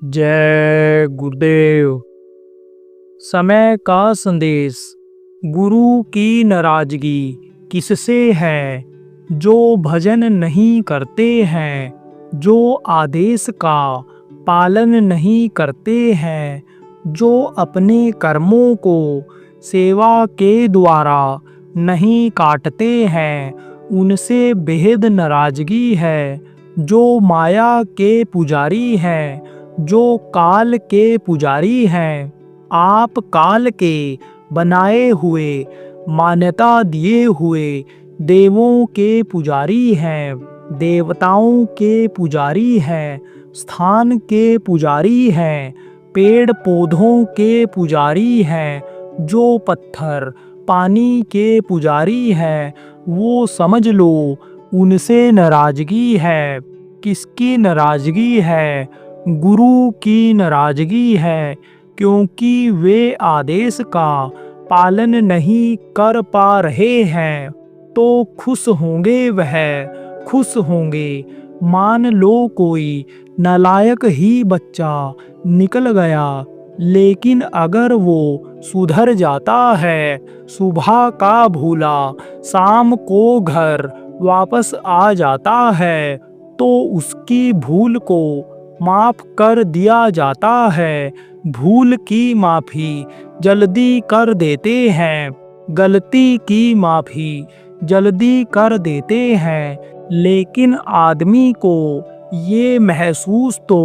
जय गुरुदेव। समय का संदेश। गुरु की नाराजगी किससे है? जो भजन नहीं करते हैं, जो आदेश का पालन नहीं करते हैं, जो अपने कर्मों को सेवा के द्वारा नहीं काटते हैं, उनसे बेहद नाराजगी है। जो माया के पुजारी हैं, जो काल के पुजारी हैं, आप काल के बनाए हुए, मान्यता दिए हुए देवों के पुजारी हैं, देवताओं के पुजारी हैं, स्थान के पुजारी हैं, पेड़ पौधों के पुजारी हैं, जो पत्थर पानी के पुजारी हैं, वो समझ लो उनसे नाराजगी है। किसकी नाराजगी है? गुरु की नाराजगी है, क्योंकि वे आदेश का पालन नहीं कर पा रहे हैं। तो खुश होंगे वह, खुश होंगे। मान लो कोई नालायक ही बच्चा निकल गया, लेकिन अगर वो सुधर जाता है, सुबह का भूला शाम को घर वापस आ जाता है, तो उसकी भूल को माफ कर दिया जाता है। भूल की माफ़ी जल्दी कर देते हैं, गलती की माफ़ी जल्दी कर देते हैं। लेकिन आदमी को ये महसूस तो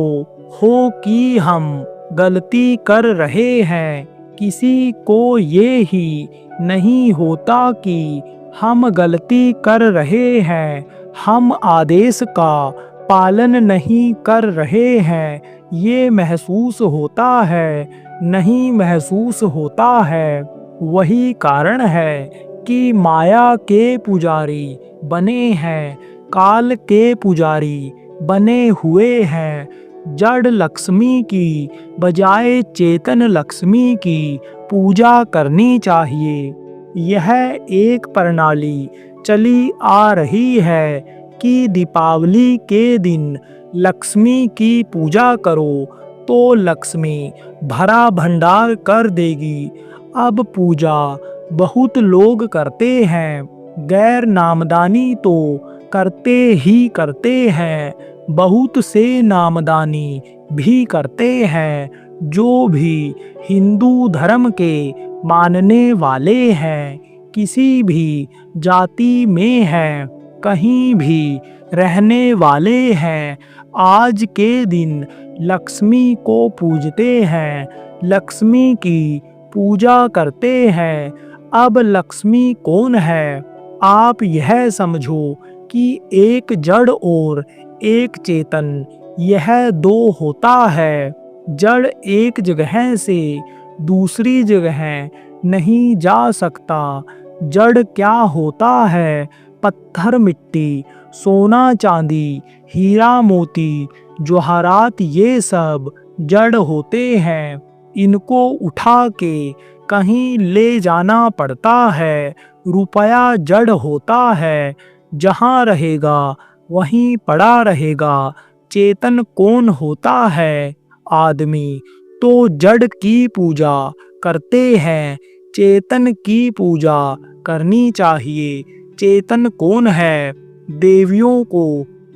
हो कि हम गलती कर रहे हैं। किसी को ये ही नहीं होता कि हम गलती कर रहे हैं, हम आदेश का पालन नहीं कर रहे हैं। ये महसूस होता है, नहीं महसूस होता है। वही कारण है कि माया के पुजारी बने हैं, काल के पुजारी बने हुए हैं। जड़ लक्ष्मी की बजाय चेतन लक्ष्मी की पूजा करनी चाहिए। यह एक प्रणाली चली आ रही है कि दीपावली के दिन लक्ष्मी की पूजा करो तो लक्ष्मी भरा भंडार कर देगी। अब पूजा बहुत लोग करते हैं, गैर नामदानी तो करते ही करते हैं, बहुत से नामदानी भी करते हैं। जो भी हिंदू धर्म के मानने वाले हैं, किसी भी जाति में हैं, कहीं भी रहने वाले हैं, आज के दिन लक्ष्मी को पूजते हैं, लक्ष्मी की पूजा करते हैं। अब लक्ष्मी कौन है? आप यह समझो कि एक जड़ और एक चेतन, यह दो होता है। जड़ एक जगह से दूसरी जगह नहीं जा सकता। जड़ क्या होता है? पत्थर, मिट्टी, सोना, चांदी, हीरा, मोती, जवाहरात, ये सब जड़ होते हैं। इनको उठा के कहीं ले जाना पड़ता है। रुपया जड़ होता है, जहाँ रहेगा वहीं पड़ा रहेगा। चेतन कौन होता है? आदमी। तो जड़ की पूजा करते हैं, चेतन की पूजा करनी चाहिए। चेतन कौन है? देवियों को,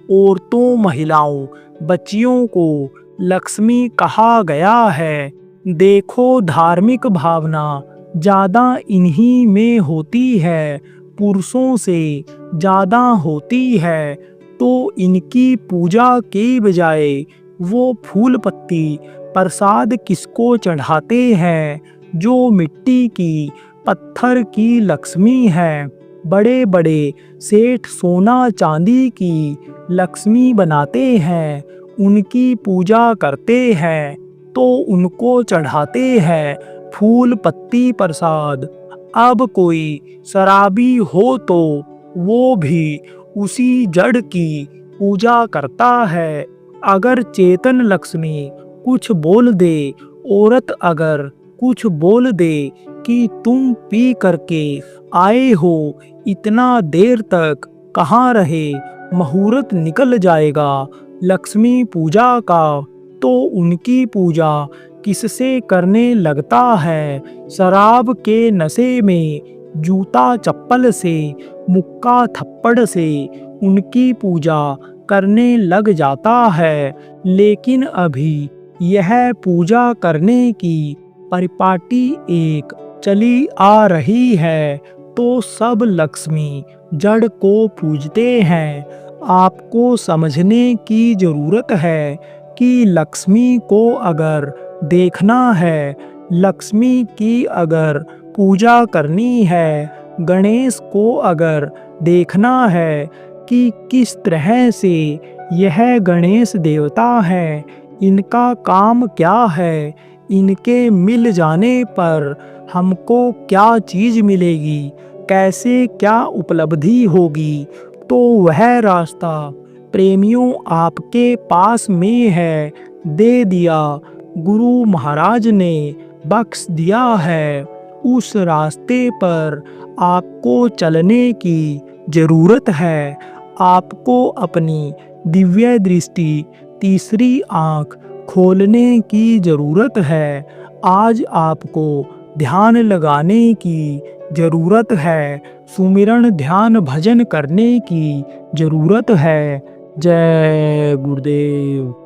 औरतों, महिलाओं, बच्चियों को लक्ष्मी कहा गया है। देखो, धार्मिक भावना ज़्यादा इन्हीं में होती है, पुरुषों से ज़्यादा होती है। तो इनकी पूजा के बजाय वो फूल पत्ती प्रसाद किसको चढ़ाते हैं? जो मिट्टी की, पत्थर की लक्ष्मी है। बड़े बड़े सेठ सोना चांदी की लक्ष्मी बनाते हैं, उनकी पूजा करते हैं, तो उनको चढ़ाते हैं फूल पत्ती प्रसाद। अब कोई शराबी हो तो वो भी उसी जड़ की पूजा करता है। अगर चेतन लक्ष्मी कुछ बोल दे, औरत अगर कुछ बोल दे कि तुम पी करके आए हो, इतना देर तक कहाँ रहे, मुहूर्त निकल जाएगा लक्ष्मी पूजा का, तो तो उनकी पूजा किससे करने लगता है? शराब के नशे में, जूता चप्पल से, मुक्का थप्पड़ से उनकी पूजा करने लग जाता है। लेकिन अभी यह पूजा करने की परिपाटी एक चली आ रही है, तो सब लक्ष्मी जड़ को पूजते हैं। आपको समझने की ज़रूरत है कि लक्ष्मी को अगर देखना है, लक्ष्मी की अगर पूजा करनी है, गणेश को अगर देखना है कि किस तरह से यह गणेश देवता हैं, इनका काम क्या है, इनके मिल जाने पर हमको क्या चीज़ मिलेगी, कैसे क्या उपलब्धि होगी, तो वह रास्ता प्रेमियों आपके पास में है, दे दिया, गुरु महाराज ने बख्श दिया है। उस रास्ते पर आपको चलने की ज़रूरत है। आपको अपनी दिव्य दृष्टि, तीसरी आँख खोलने की ज़रूरत है। आज आपको ध्यान लगाने की ज़रूरत है, सुमिरन ध्यान भजन करने की ज़रूरत है। जय गुरुदेव।